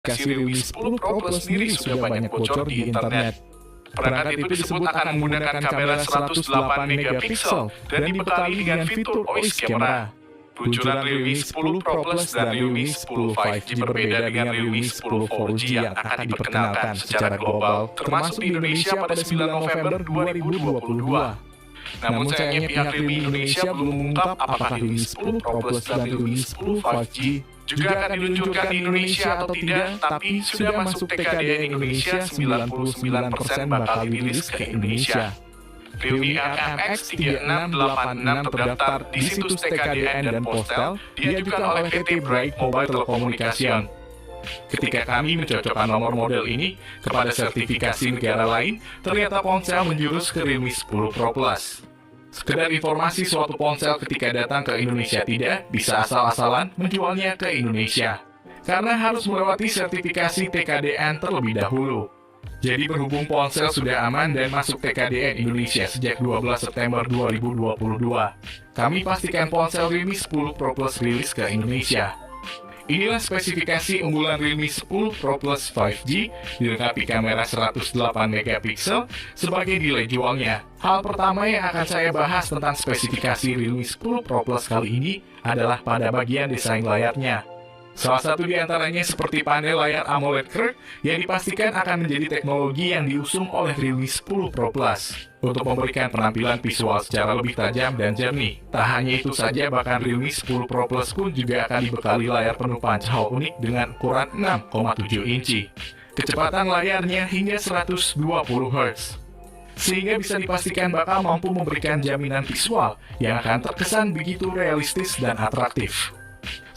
Aplikasi Realme 10 Pro Plus sendiri sudah banyak bocor di internet. Perangkat itu disebut akan menggunakan kamera 108 megapiksel dan dibekali dengan fitur OIS camera. Peluncuran Realme 10 Pro Plus dan Realme 10 5G berbeda dengan Realme 10 4G yang akan diperkenalkan secara global, termasuk di Indonesia pada 9 November 2022. Namun sayangnya pihak Realme Indonesia belum mengungkap apakah Realme 10 Pro Plus dan Realme 10 5G juga akan diluncurkan di Indonesia atau tidak, tapi sudah masuk TKDN Indonesia, 99% bakal dirilis ke Indonesia. Realme RMX 3686 terdaftar di situs TKDN dan Postel, diajukan oleh PT Bright Mobile Telecommunication. Ketika kami mencocokkan nomor model ini kepada sertifikasi negara lain, ternyata ponsel menjurus ke Realme 10 Pro Plus. Sekedar informasi, suatu ponsel ketika datang ke Indonesia tidak bisa asal-asalan menjualnya ke Indonesia, karena harus melewati sertifikasi TKDN terlebih dahulu. Jadi berhubung ponsel sudah aman dan masuk TKDN Indonesia sejak 12 September 2022, kami pastikan ponsel Realme 10 Pro Plus rilis ke Indonesia. Inilah spesifikasi unggulan Realme 10 Pro Plus 5G, dilengkapi kamera 108 megapiksel sebagai nilai jualnya. Hal pertama yang akan saya bahas tentang spesifikasi Realme 10 Pro Plus kali ini adalah pada bagian desain layarnya. Salah satu di antaranya seperti panel layar AMOLED Curve yang dipastikan akan menjadi teknologi yang diusung oleh Realme 10 Pro Plus untuk memberikan penampilan visual secara lebih tajam dan jernih. Tak hanya itu saja, bahkan Realme 10 Pro Plus pun juga akan dibekali layar penuh pancal unik dengan ukuran 6,7 inci. Kecepatan layarnya hingga 120 Hz. Sehingga bisa dipastikan bakal mampu memberikan jaminan visual yang akan terkesan begitu realistis dan atraktif.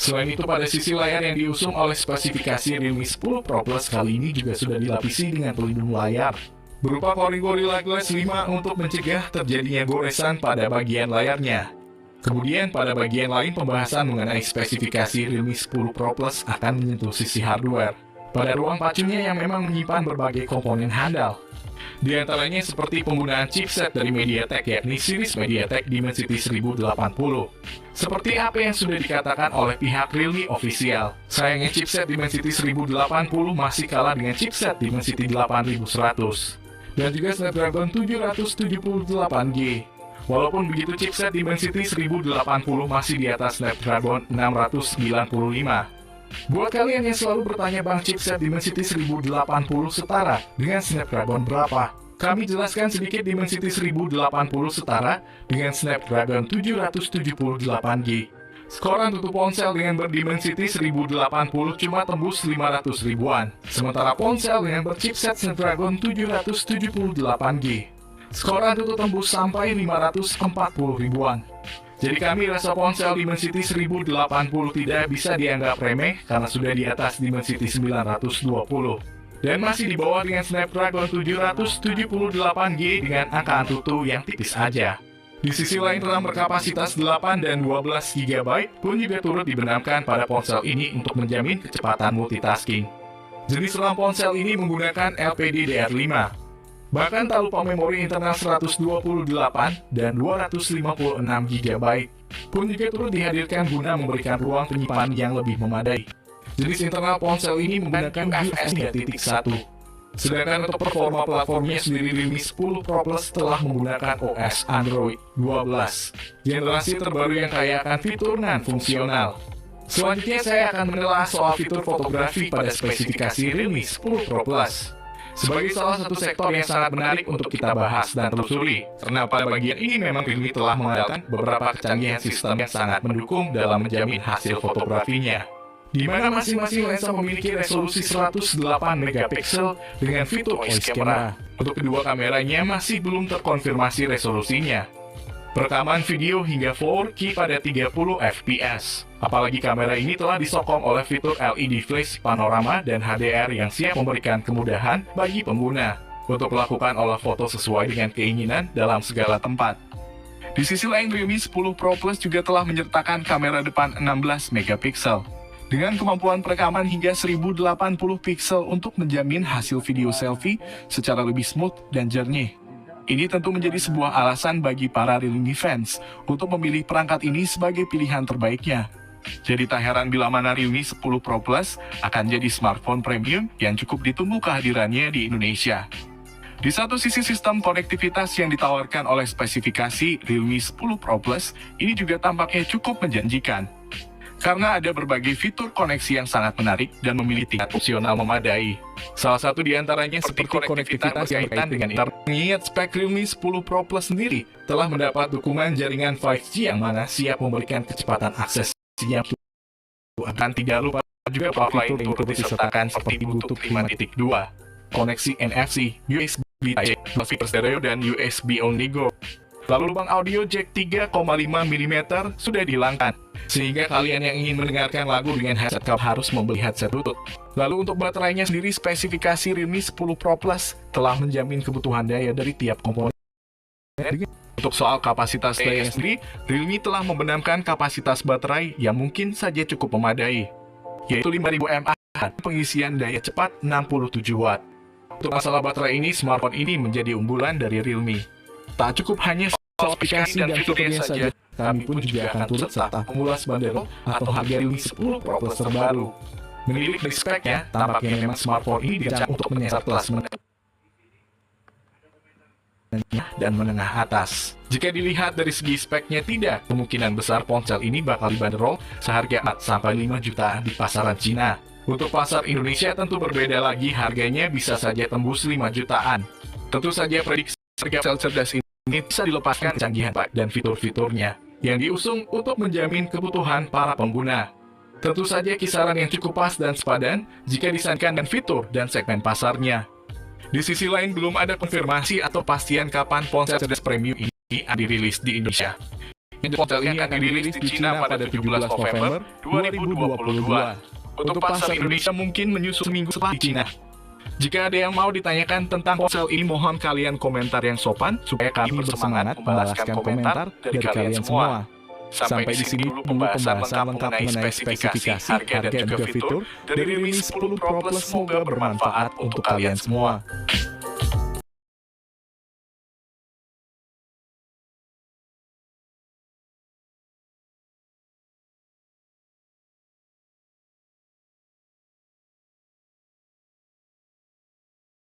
Selain itu, pada sisi layar yang diusung oleh spesifikasi Realme 10 Pro Plus kali ini juga sudah dilapisi dengan pelindung layar berupa Corning Gorilla Glass 5 untuk mencegah terjadinya goresan pada bagian layarnya. Kemudian pada bagian lain, pembahasan mengenai spesifikasi Realme 10 Pro Plus akan menyentuh sisi hardware pada ruang pacunya yang memang menyimpan berbagai komponen handal. Di antaranya seperti penggunaan chipset dari MediaTek, yakni series MediaTek Dimensity 1080. Seperti apa yang sudah dikatakan oleh pihak Realme Official, sayangnya chipset Dimensity 1080 masih kalah dengan chipset Dimensity 8100 dan juga Snapdragon 778G. Walaupun begitu, chipset Dimensity 1080 masih di atas Snapdragon 695. Buat kalian yang selalu bertanya, bang, chipset Dimensity 1080 setara dengan Snapdragon berapa? Kami jelaskan sedikit. Dimensity 1080 setara dengan Snapdragon 778G. Skoran tutup ponsel dengan berdimensity 1080 cuma tembus 500 ribuan, sementara ponsel dengan berchipset Snapdragon 778G, skoran tutup tembus sampai 540 ribuan. Jadi kami rasa ponsel Dimensity 1080 tidak bisa dianggap remeh karena sudah di atas Dimensity 920 dan masih di bawah dengan Snapdragon 778G dengan angka Antutu yang tipis aja. Di sisi lain, RAM berkapasitas 8 dan 12 GB pun juga turut dibenamkan pada ponsel ini untuk menjamin kecepatan multitasking. Jenis RAM ponsel ini menggunakan LPDDR5. Bahkan tak lupa memori internal 128 dan 256 GB pun juga turut dihadirkan guna memberikan ruang penyimpanan yang lebih memadai. Jenis internal ponsel ini menggunakan UFS 3.1. Sedangkan untuk performa platformnya sendiri, Realme 10 Pro Plus telah menggunakan OS Android 12, generasi terbaru yang kaya akan fitur non-fungsional. Selanjutnya saya akan menelaah soal fitur fotografi pada spesifikasi Realme 10 Pro Plus sebagai salah satu sektor yang sangat menarik untuk kita bahas dan telusuri, karena pada bagian ini memang Realme telah mengandalkan beberapa kecanggihan sistem yang sangat mendukung dalam menjamin hasil fotografinya, di mana masing-masing lensa memiliki resolusi 108 megapiksel dengan fitur OIS camera. Untuk kedua kameranya masih belum terkonfirmasi resolusinya. Perekaman video hingga 4K pada 30 fps. Apalagi kamera ini telah disokong oleh fitur LED flash panorama dan HDR yang siap memberikan kemudahan bagi pengguna untuk melakukan olah foto sesuai dengan keinginan dalam segala tempat. Di sisi lain, Realme 10 Pro Plus juga telah menyertakan kamera depan 16 megapiksel dengan kemampuan perekaman hingga 1080 piksel untuk menjamin hasil video selfie secara lebih smooth dan jernih. Ini tentu menjadi sebuah alasan bagi para Realme fans untuk memilih perangkat ini sebagai pilihan terbaiknya. Jadi tak heran bila mana Realme 10 Pro Plus akan jadi smartphone premium yang cukup ditunggu kehadirannya di Indonesia. Di satu sisi sistem konektivitas yang ditawarkan oleh spesifikasi Realme 10 Pro Plus ini juga tampaknya cukup menjanjikan. Karena ada berbagai fitur koneksi yang sangat menarik dan memiliki tingkat opsional memadai. Salah satu di antaranya seperti konektivitas yang berkaitan dengan internet. Mengingat spek Realme 10 Pro Plus sendiri telah mendapat dukungan jaringan 5G yang mana siap memberikan kecepatan akses yang akan tidak lupa juga fitur yang turut disertakan seperti Bluetooth 5.2, koneksi NFC, USB Type-C, fitur stereo dan USB Only Go. Lalu lubang audio jack 3,5 mm sudah dihilangkan, sehingga kalian yang ingin mendengarkan lagu dengan headset harus membeli headset Bluetooth. Lalu untuk baterainya sendiri, spesifikasi Realme 10 Pro Plus telah menjamin kebutuhan daya dari tiap komponen. Untuk soal kapasitas daya sendiri, Realme telah membenamkan kapasitas baterai yang mungkin saja cukup memadai, yaitu 5000 mAh, pengisian daya cepat 67 Watt. Untuk masalah baterai ini, smartphone ini menjadi unggulan dari Realme. Tak cukup hanya soal aplikasi dan fiturnya saja, kami pun juga akan turut serta mengulas bandrol atau harga Realme 10 Pro Plus terbaru. Menilik dari speknya, tampaknya memang smartphone ini dirancang untuk menyasar kelas menengah dan menengah atas. Jika dilihat dari segi speknya, tidak kemungkinan besar ponsel ini bakal dibanderol seharga 4-5 juta di pasaran Cina. Untuk pasar Indonesia tentu berbeda lagi, harganya bisa saja tembus 5 jutaan. Tentu saja prediksi harga ponsel cerdas ini bisa dilepaskan kecanggihan dan fitur-fiturnya yang diusung untuk menjamin kebutuhan para pengguna. Tentu saja kisaran yang cukup pas dan sepadan jika disandingkan dengan fitur dan segmen pasarnya. Di sisi lain, belum ada konfirmasi atau pastian kapan ponsel cerdas premium ini akan dirilis di Indonesia. Ponsel ini akan dirilis di China pada 17 November 2022. Untuk pasar Indonesia mungkin menyusul seminggu setelah di China. Jika ada yang mau ditanyakan tentang ponsel ini, mohon kalian komentar yang sopan supaya kami bersemangat membalaskan komentar dari kalian semua. Sampai di sini dulu pembahasan lengkap mengenai spesifikasi, harga dan juga fitur dari Realme 10 Pro Plus. Semoga bermanfaat untuk kalian semua.